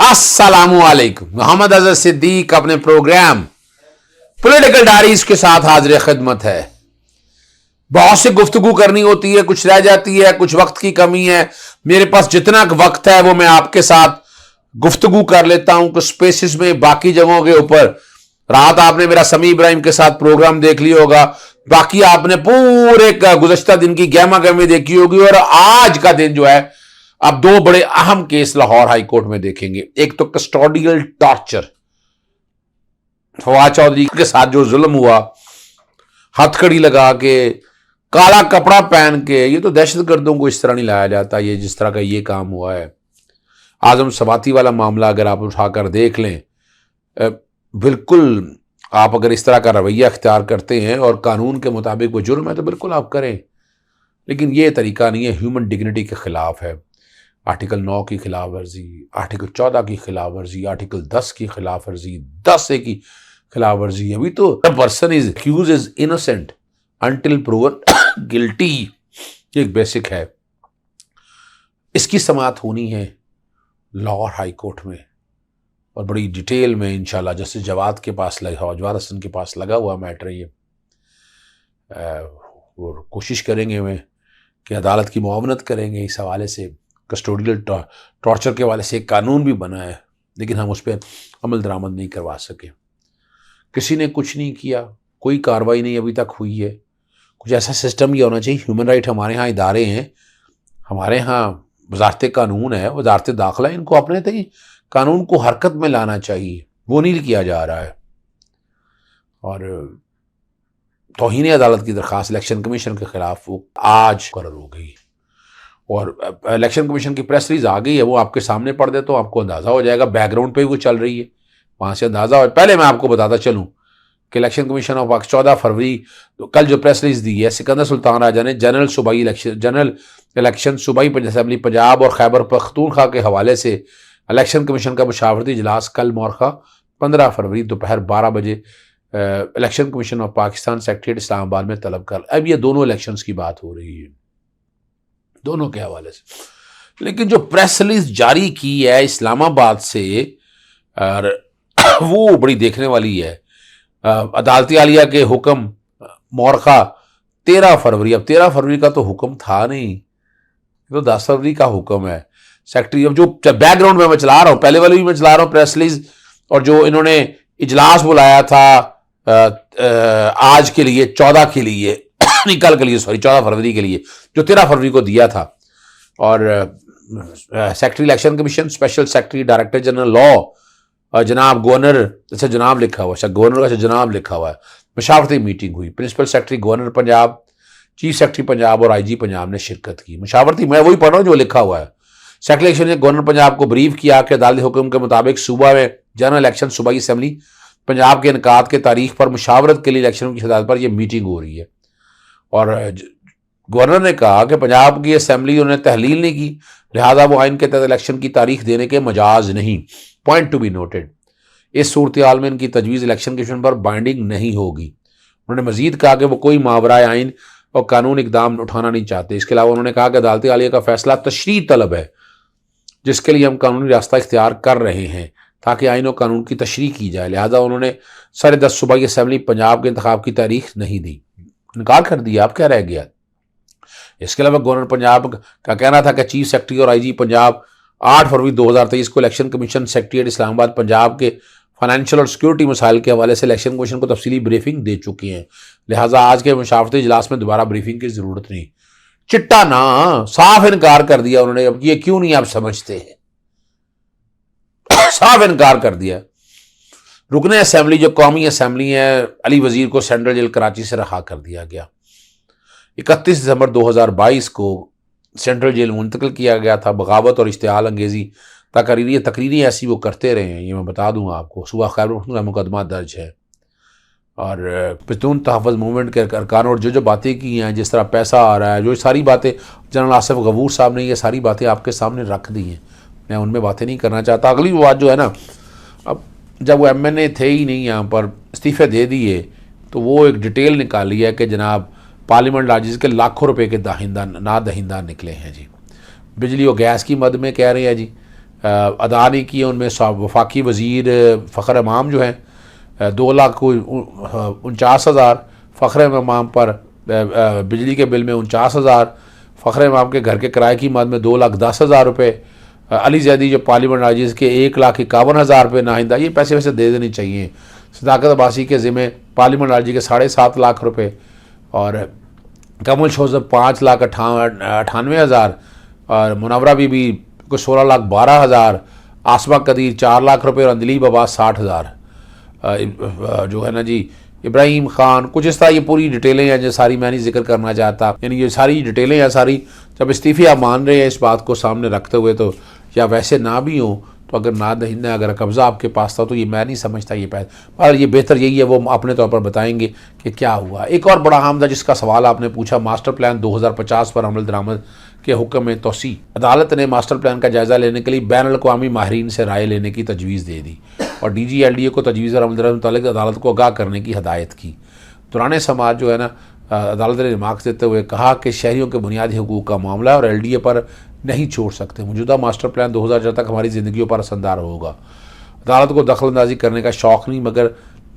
अस्सलामुअलैकुम। मोहम्मद अजहर सिद्दीक अपने programme political diaries के साथ हाजिर खिदमत है। बहुत सी गुफ्तगू करनी होती है, कुछ रह जाती है, कुछ वक्त की कमी है। मेरे पास जितना वक्त है वो मैं आपके साथ गुफ्तगू कर लेता हूं कुछ स्पेसिस में, बाकी जगहों के ऊपर। रात आपने मेरा समी इब्राहिम के साथ प्रोग्राम देख लिया होगा, बाकी आपने पूरे गुज़श्ता दिन की गहमा गहमी देखी होगी। और आज का दिन जो है, अब दो बड़े अहम केस लाहौर हाई कोर्ट में देखेंगे। एक तो कस्टोडियल टॉर्चर, फवाद चौधरी के साथ जो जुल्म हुआ, हथकड़ी लगा के, काला कपड़ा पहन के, ये तो दहशतगर्दों को इस तरह नहीं लाया जाता, ये जिस तरह का ये काम हुआ है। आजम सबाती वाला मामला अगर आप उठाकर देख लें, बिल्कुल आप अगर इस तरह का रवैया अख्तियार करते हैं और कानून के मुताबिक वो जुर्म है तो बिल्कुल आप करें, लेकिन ये तरीका नहीं है। ह्यूमन डिग्निटी के खिलाफ है। आर्टिकल 9 की खिलाफ वर्जी, आर्टिकल 14 की खिलाफ वर्जी, आर्टिकल 10 की खिलाफ वर्जी, 10A की खिलाफ वर्जी। अभी तो person is accuse is innocent until proven guilty, एक बेसिक है। इसकी समाअत होनी है लाहौर हाई कोर्ट में और बड़ी डिटेल में इंशाल्लाह। जस्टिस जवाद के पास लगा, जवाद हसन के पास लगा हुआ मैटर ये, और कोशिश करेंगे मैं कि अदालत की मुआवनत करेंगे इस हवाले से। कस्टोडियल टॉर्चर के हवाले से एक कानून भी बना है, लेकिन हम उस पर अमल दरामद नहीं करवा सके। किसी ने कुछ नहीं किया, कोई कार्रवाई नहीं अभी तक हुई है। कुछ ऐसा सिस्टम ही होना चाहिए। ह्यूमन राइट हमारे यहाँ इदारे हैं, हमारे यहाँ वजारत कानून है, वजारत दाखिला, इनको अपने तय कानून को हरकत में लाना चाहिए। वो नहीं किया जा रहा है। और तौहीन अदालत की दरख्वास्त इलेक्शन कमीशन के खिलाफ वो आज मुकर्रर हो गई और इलेक्शन कमीशन की प्रेस रिलीज आ गई है। वो आपके सामने पढ़ दे तो आपको अंदाज़ा हो जाएगा, बैकग्राउंड पे भी वो चल रही है, वहाँ से अंदाज़ा हो। पहले मैं आपको बताता चलूँ कि इलेक्शन कमीशन ऑफ पाक 14 फरवरी तो कल जो प्रेस रिलीज दी है, सिकंदर सुल्तान राजा ने जनरल इलेक्शन सूबाई असम्बली पंजाब और खैबर पख्तूनख्वा के हवाले से इलेक्शन कमीशन का मुशावरती इजलास कल मौरखा 15 फरवरी दोपहर 12 बजे election commission of Pakistan secretariat Islamabad में तलब कर। अब ये दोनों इलेक्शंस की बात हो रही है, दोनों के हवाले से। लेकिन जो प्रेस रिलीज जारी की है इस्लामाबाद से, वो बड़ी देखने वाली है। अदालती आलिया के हुक्म मौरखा 13 फरवरी, अब 13 फरवरी का तो हुक्म था नहीं, तो 10 फरवरी का हुक्म है। सेक्रेटरी, अब जो बैकग्राउंड में मैं चला रहा हूँ, पहले वाले भी मैं चला रहा हूँ प्रेस रिलीज, और जो इन्होंने इजलास बुलाया था आज के लिए, 14 के लिए नहीं कल के लिए, सॉरी 14 फरवरी के लिए, जो 13 फरवरी को दिया था। और secretary election commission, special secretary director general law जनाब गवर्नर, अच्छा जनाब लिखा हुआ है, गवर्नर का जनाब लिखा हुआ है, मुशावरती मीटिंग हुई। Principal secretary governor Punjab, chief secretary Punjab और IG पंजाब ने शिरकत की। मुशावरती मैं वही पढ़ रहा हूँ जो लिखा हुआ है। सेक्रेटरी इलेक्शन ने गवर्नर पंजाब को ब्रीफ किया कि अदालती हुक्म के मुताबिक सूबा में जनरल इलेक्शन सूबाई असम्बली पंजाब के इनकाद के तारीख पर मुशावरत के लिए इलेक्शन की हदायत पर यह मीटिंग हो रही है। और गवर्नर ने कहा कि पंजाब की असम्बली उन्होंने तहलील नहीं की, लिहाजा वो आइन के तहत इलेक्शन की तारीख देने के मजाज नहीं। पॉइंट टू बी नोटेड, इस सूरत हाल में इनकी तजवीज़ इलेक्शन कमीशन पर बाइंडिंग नहीं होगी। उन्होंने मजीद कहा कि वो कोई मावराए आइन और कानून इकदाम उठाना नहीं चाहते। इसके अलावा उन्होंने कहा कि अदालती आलिया का फैसला तशरीह तलब है, जिसके लिए हम कानूनी रास्ता इख्तियार कर रहे हैं ताकि आइन और कानून की तशरीह की जाए। लिहाजा उन्होंने 10:30 सूबाई असम्बली पंजाब के इंतखाब की तारीख नहीं दी, इनकार कर दिया। अब क्या रह गया? इसके अलावा गवर्नर पंजाब का कहना था कि चीफ सेक्रेटरी और IG पंजाब 8 फरवरी 2023 को election commission secretariat Islamabad Punjab के फाइनेंशियल और सिक्योरिटी मसाइल के हवाले से इलेक्शन कमीशन को तफसीली ब्रीफिंग दे चुके हैं। लिहाजा आज के मुशावरती इजलास में दोबारा ब्रीफिंग की जरूरत नहीं। चिट्टा ना, साफ इनकार कर दिया उन्होंने। अब ये क्यों नहीं आप समझते हैं, साफ इनकार कर दिया। रुकने असेंबली, जो कौमी असेंबली है, अली वजीर को सेंट्रल जेल कराची से रहा कर दिया गया। 31 दिसंबर 2022 को सेंट्रल जेल मुंतकिल किया गया था। बगावत और इश्तिहाल अंगेजी तकरीरें ऐसी वो करते रहे हैं, ये मैं बता दूंगा आपको। सुबह खैबर का मुकदमा दर्ज है और पश्तून तहफ़्फ़ुज़ मूवमेंट के अरकान और जो बातें की हैं, जिस तरह पैसा आ रहा है, जो सारी बातें जनरल आसिफ गफूर साहब ने ये सारी बातें आपके सामने रख दी हैं। मैं उनमें बातें नहीं करना चाहता। अगली बात जो है ना, अब जब वो MNA थे ही नहीं यहाँ पर, इस्तीफ़े दे दिए, तो वो एक डिटेल निकाली है कि जनाब पार्लियामेंट राजिज़ के लाखों रुपए के दहिंदा निकले हैं जी। बिजली और गैस की मद में कह रहे हैं जी, अदा नहीं किए। उनमें वफाकी वज़ीर फ़खर इमाम जो हैं 2,49,000 फ़खर इमाम पर, बिजली के बिल में 49,000, फ़खर इमाम के घर के किराए की मद में 2,10,000 रुपये, अली जैदी जो पार्लियामेंट राजिज़ के 1,51,000 रुपये नाहिंदा, ये पैसे वैसे दे देने चाहिए। सदाकत अब्बासी के ज़िम्मे पार्लियामेंट राजी के 7.5 लाख रुपये, और कमल शोज़ब 5,98,000, और मुनव्वरा बीबी को 16,12,000, आसमा कदीर 4 लाख रुपये, और अंजलि बाबा 60,000 जो है ना जी, इब्राहिम खान, कुछ इस तरह। ये पूरी डिटेलें हैं जो सारी मैं नहीं जिक्र करना चाहता, यानी ये सारी डिटेलें हैं सारी। जब इस्तीफ़े आप मान रहे हैं इस बात को सामने रखते हुए, तो या वैसे ना भी हो तो अगर ना दहिंदा अगर कब्ज़ा आपके पास था तो ये मैं नहीं समझता ये पैसा, पर ये बेहतर यही है वो अपने तौर पर बताएंगे कि क्या हुआ। एक और बड़ा अहम था जिसका सवाल आपने पूछा, मास्टर प्लान 2050 पर अमल दरामद के हुक्म में तोसी। अदालत ने मास्टर प्लान का जायज़ा लेने के लिए बैनुल अक़वामी माहिरीन से राय लेने की तजवीज़ दे दी और DGLDA को तजवीज़ और अमल दरामद मुतालिक अदालत को आगाह करने की हदायत की। दौरान समाज जो है ना, अदालत ने रिमार्क्स देते हुए कहा कि शहरियों के बुनियादी हुकूक का मामला है और LDA पर नहीं छोड़ सकते। मौजूदा मास्टर प्लान 2000 तक हमारी ज़िंदगियों पर असरदार होगा। अदालत को दखल अंदाजी करने का शौक़ नहीं,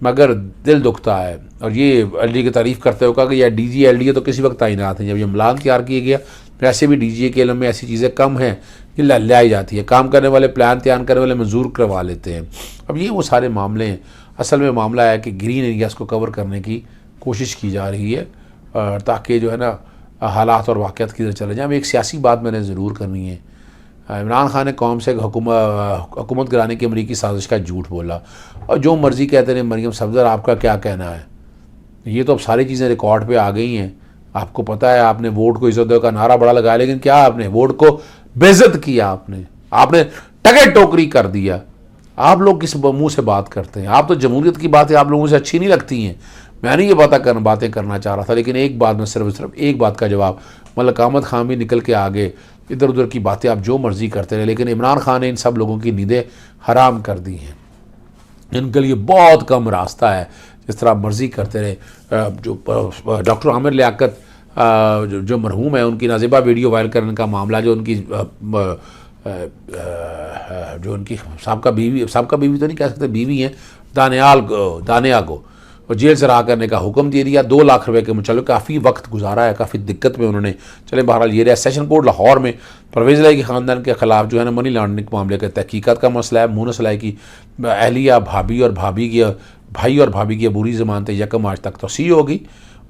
मगर दिल दुखता है। और ये LDA की तारीफ़ करते हुए कहा कि यह DGLDA तो किसी वक्त तैनात है। जब ये प्लान तैयार किया गया, वैसे भी DGA के इल्म में ऐसी चीज़ें कम हैं कि लाई जाती है। काम करने वाले, प्लान तैयार करने वाले मंजूर करवा लेते हैं। अब ये वो सारे मामले हैं। असल में मामला है कि ग्रीन एरियाज़ को कवर करने की कोशिश की जा रही है ताकि जो है ना हालात और वाक़यात किधर चले जाएँ। एक सियासी बात मैंने ज़रूर करनी है। इमरान खान ने कौम से हुकूमत गिराने की अमरीकी साजिश का झूठ बोला, और जो मर्ज़ी कहते हैं मरियम सफदर आपका क्या कहना है। ये तो अब सारी चीज़ें रिकॉर्ड पे आ गई हैं। आपको पता है आपने वोट को इज़्ज़त दो का नारा बड़ा लगाया, लेकिन क्या आपने वोट को बेइज्जत किया, आपने टके टोकरी कर दिया। आप लोग किस मुँह से बात करते हैं? आप तो जमहूरियत की बातें आप लोगों से अच्छी नहीं लगती हैं। मैं नहीं ये बातें करना चाह रहा था, लेकिन एक बात में सिर्फ एक बात का जवाब, मलिक अहमद खान भी निकल के आगे, इधर उधर की बातें आप जो मर्ज़ी करते रहे, लेकिन इमरान खान ने इन सब लोगों की नींदें हराम कर दी हैं। इनके लिए बहुत कम रास्ता है, जिस तरह मर्ज़ी करते रहे। जो डॉक्टर आमिर लियाकत जो मरहूम है, उनकी नाज़िबा वीडियो वायरल करने का मामला, जो उनकी साबका बीवी तो नहीं कह सकते, बीवी हैं, दानिया को और जेल से रहा करने का हुक्म दे दिया। 2 लाख रुपए के मुचल्लिक काफ़ी वक्त गुजारा है, काफ़ी दिक्कत में उन्होंने। चले बहरहाल ये रहा। सेशन कोर्ट लाहौर में परवेज़ इलाही के ख़ानदान के ख़िलाफ़ जो है ना मनी लॉन्ड्रिंग के मामले के तहकीकात का मसला है। मुनस इलाही की अहलिया, भाई और भाभी की अबूरी ज़मानतें 1 मार्च तक तोसी होगी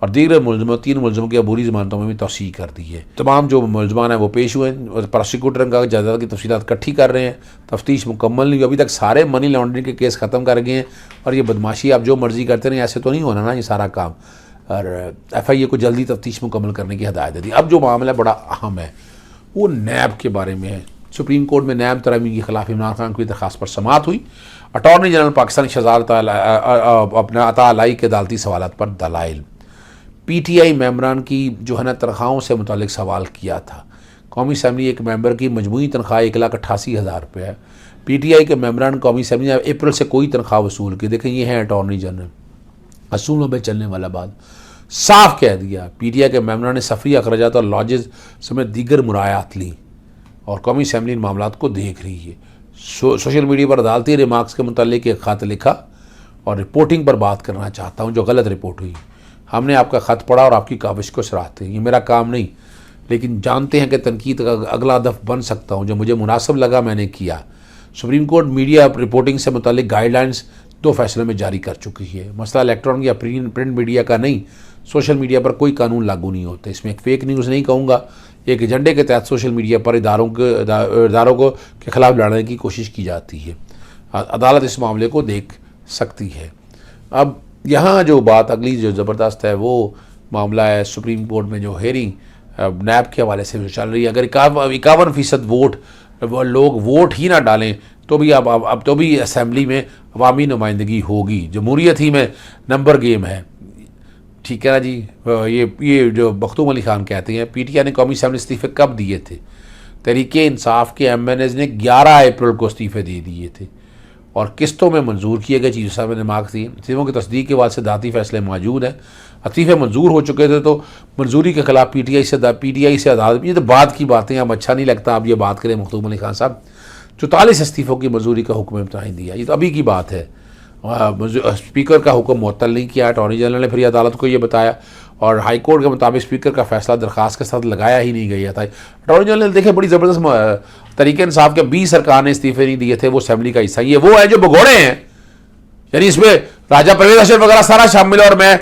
और दीगर मुलज़मों 3 मुलज़मों की अबूरी ज़मानतों में भी तोसी कर दी है। तमाम जो मुलज़मान हैं वो पेश हुए हैं और प्रोसिक्यूटर का जायदाद की तफसीलात इकट्ठी कर रहे हैं। तफ्तीश मुकम्मल नहीं हुई अभी तक। सारे मनी लॉन्ड्रिंग के केस ख़त्म कर गए हैं और ये बदमाशी आप जो मर्ज़ी करते रहें, ऐसे तो नहीं होना ना ये सारा काम। और FIA को जल्दी तफ्तीश मुकम्मल करने की हदायत दे दी। अब जो मामला बड़ा अहम है वो नैब के बारे में है। सुप्रीम कोर्ट में नैब तरमीम के खिलाफ इमरान खान की दरख्वास्त पर समाअत हुई। अटॉर्नी जनरल पाकिस्तान शहजाद अपना अता अलाई के अदालती सवालात पर दलाइल। PTI मेम्बरान की जो है ना तनख्वाहों से मुतालिक सवाल किया था। कौमी असम्बली एक मेंबर की मजमूई तनख्वाह 1,88,000 रुपये है। PTI के मेम्बरान कौमी असम्बली ने अप्रैल से कोई तनख्वाह वसूल की। देखें ये है अटॉर्नी जनरल, असूलों पर चलने वाला बात साफ कह दिया। PTI के मेम्बरान ने सफरी अखराजात और लॉजेज समेत दीगर मुरायात ली और कौमी असम्बली इन मामलों को देख रही है। सोशल मीडिया पर अदालती रिमार्क्स के मुतालिक एक ख़त लिखा और रिपोर्टिंग पर बात करना चाहता हूँ जो गलत रिपोर्ट हुई। हमने आपका ख़त पढ़ा और आपकी काविश को सराहते हैं। ये मेरा काम नहीं, लेकिन जानते हैं कि तनकीद का अगला हदफ बन सकता हूँ। जो मुझे मुनासिब लगा मैंने किया। सुप्रीम कोर्ट मीडिया रिपोर्टिंग से मुतालिक गाइडलाइंस 2 फैसलों में जारी कर चुकी है। मसला इलेक्ट्रॉनिक या प्रिंट मीडिया का नहीं, सोशल मीडिया पर कोई कानून लागू नहीं होते। इसमें एक फ़ेक न्यूज़ नहीं कहूँगा, एक एजेंडे के तहत सोशल मीडिया पर इदारों को के ख़िलाफ़ लड़ने की कोशिश की जाती है। अदालत इस मामले को देख सकती है। अब यहाँ जो बात अगली जो ज़बरदस्त है वो मामला है सुप्रीम कोर्ट में जो हेयरिंग नैब के हवाले से जो चल रही है। अगर 51% वोट लोग वोट ही ना डालें तो भी अब तो भी असम्बली में अवामी नुमाइंदगी होगी। जमहूरियत ही में नंबर गेम है, ठीक है ना जी। ये जो मखदूम अली खान कहते हैं PTI ने कौमी असम्बली इस्तीफ़े कब दिए थे? तहरीके इंसाफ के MNAs ने 11 अप्रैल को इस्तीफ़े दे दिए थे और किस्तों में मंजूर किए गए। चीज़ साहब ने मांग थी। इस्तीफ़ों की तस्दीक के बाद से दाती फैसले मौजूद हैं। इस्तीफ़े मंजूर हो चुके थे तो मंजूरी के खिलाफ PTI से अदालत। ये तो बात की बातें, अब अच्छा नहीं लगता आप ये बात करें मखदूम अली खान साहब। 44 इस्तीफ़ों की मंजूरी का हुक्म इब्तदाई दिया। ये तो अभी की बात है। स्पीकर का हुक्म मुअत्तल नहीं किया। अटॉर्नी जनरल ने फिर अदालत को ये बताया और हाई कोर्ट के मुताबिक स्पीकर का फैसला दरख्वास्त के साथ लगाया ही नहीं गया था। अटॉर्नी जनरल ने देखे बड़ी ज़बरदस्त तरीके इंसाफ के 20 सरकार ने इस्तीफे नहीं दिए थे, वो असेंबली का हिस्सा। ये वो है जो भगोड़े हैं, यानी इसमें राजा परवेज अशरफ वगैरह सारा शामिल है। और मैं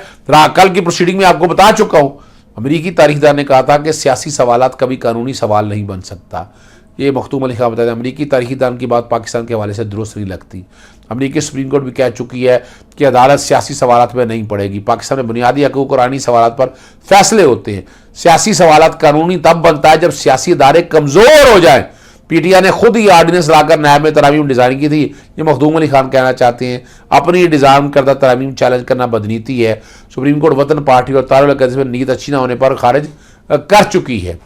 कल की प्रोसीडिंग में आपको बता चुका हूँ, अमरीकी तारीखदार ने कहा था कि सियासी सवालात कभी कानूनी सवाल नहीं बन सकता। ये मखदूम अली खान बताया। अमरीकी तारीखदार की बात पाकिस्तान के हवाले से दुरुस्त नहीं लगती। अमरीकी सुप्रीम कोर्ट भी कह चुकी है कि अदालत सियासी सवालात में नहीं पड़ेगी। पाकिस्तान में बुनियादी हकूक़ और आईनी सवालात पर फैसले होते हैं। सियासी सवालात कानूनी तब बनता है जब सियासी इदारे कमज़ोर हो जाए। पीटीआई ने खुद ही आर्डिनेंस लाकर नायब में तरामीम डिज़ाइन की थी। ये मखदूम अली खान कहना चाहते हैं अपनी डिज़ाइन करदा तरामीम चैलेंज करना बदनीति है। सुप्रीम कोर्ट वतन पार्टी और तारुल क़यादत में नीयत अच्छी ना होने पर खारिज कर चुकी है।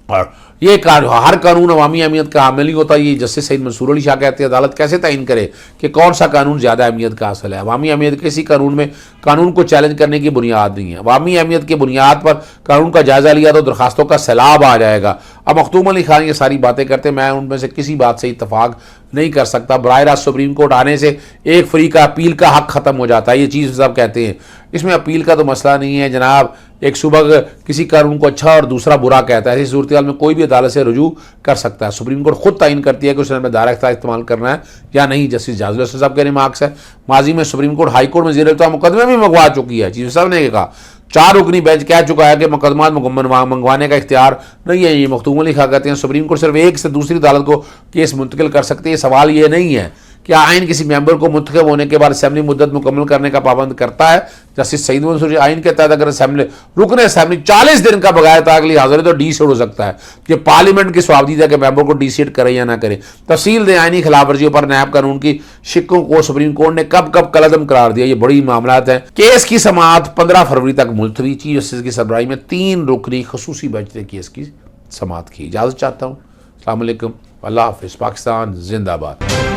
और ये हर कानून अवामी अहमियत का हामिल नहीं होता। ये जस्टिस सईद मंसूर अली शाह कहते हैं अदालत कैसे तयन करे कि कौन सा कानून ज़्यादा अहमियत का हासिल है। अवामी अहमियत किसी कानून में कानून को चैलेंज करने की बुनियाद नहीं है। अवामी अहमियत की बुनियाद पर कानून का जायज़ा लिया तो दरखास्तों का सैलाब आ जाएगा। अब मखदूम अली खान ये सारी बातें करते हैं, मैं उनमें से किसी बात से इतफाक़ नहीं कर सकता। बराह रास्त सुप्रीम कोर्ट आने से एक फ्री का अपील का हक ख़त्म हो जाता है। ये चीज़ सब कहते हैं। इसमें अपील का तो मसला नहीं है जनाब। एक सूबा किसी कानून को अच्छा और दूसरा बुरा कहता है, ऐसी सूरत हाल में कोई भी अदालत से रुजू कर सकता है। सुप्रीम कोर्ट खुद तयन करती है कि उसने दायरा इख्तियार इस्तेमाल करना है या नहीं। जस्टिस जाजुल हसन साहब के रिमार्क्स है। माजी में सुप्रीम कोर्ट हाई कोर्ट में ज़ेर मुकदमे भी मंगवा चुकी है। चीफ साहब ने कहा 4 रुकनी बेंच कह चुका है कि मुकदमा मंगवाने का इख्तियार नहीं है। ये मखदूम अली खान कहते हैं सुप्रीम कोर्ट सिर्फ एक से दूसरी अदालत को केस मुंतकिल कर सकती है। सवाल ये नहीं है कि आइन किसी मेंबर को मुंतखब होने के बाद असेंबली मुद्दत मुकम्मल करने का पाबंद करता है। जस्टिस सईद मंसूर आइन के तहत अगर असेंबली 40 दिन का बगैर ताकली हाजिर है तो डीसीट हो सकता है कि पार्लियामेंट की स्वाबदीदा के मेंबर को डीसीट करे या ना करे। तफसील दे आइनी खिलाफ वर्जियों पर नैब कानून की शिक्कों को सुप्रीम कोर्ट ने कब कब कलअदम करार दिया। ये बड़ी मामलात हैं। केस की समाअत 15 फरवरी तक मुलतवी। चीफ जस्टिस की सरबराही में 3 रुकनी खसूसी बेंच ने केस की समाअत की। इजाज़त चाहता हूँ। अस्सलाम वालेकुम, अल्लाह हाफ़िज़। पाकिस्तान जिंदाबाद।